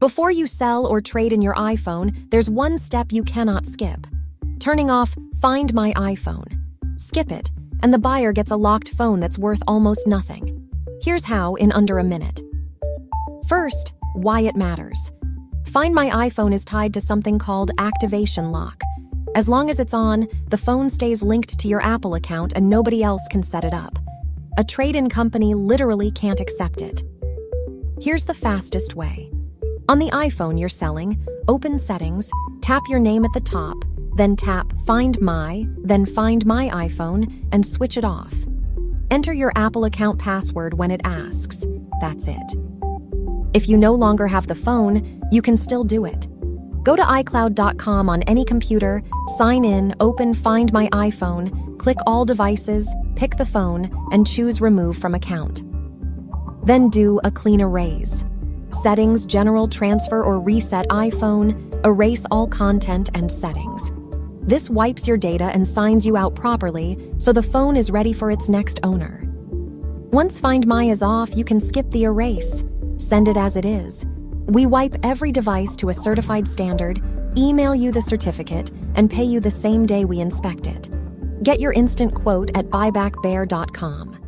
Before you sell or trade in your iPhone, there's one step you cannot skip. Turning off Find My iPhone. Skip it, and the buyer gets a locked phone that's worth almost nothing. Here's how in under a minute. First, why it matters. Find My iPhone is tied to something called activation lock. As long as it's on, the phone stays linked to your Apple account and nobody else can set it up. A trade-in company literally can't accept it. Here's the fastest way. On the iPhone you're selling, open Settings, tap your name at the top, then tap Find My, then Find My iPhone, and switch it off. Enter your Apple account password when it asks. That's it. If you no longer have the phone, you can still do it. Go to iCloud.com on any computer, sign in, open Find My iPhone, click All Devices, pick the phone, and choose Remove from Account. Then do a clean erase. Settings, General, Transfer, or Reset iPhone, erase all content and settings. This wipes your data and signs you out properly, so the phone is ready for its next owner. Once Find My is off, you can skip the erase. Send it as it is. We wipe every device to a certified standard, email you the certificate, and pay you the same day we inspect it. Get your instant quote at BuyBackBear.com.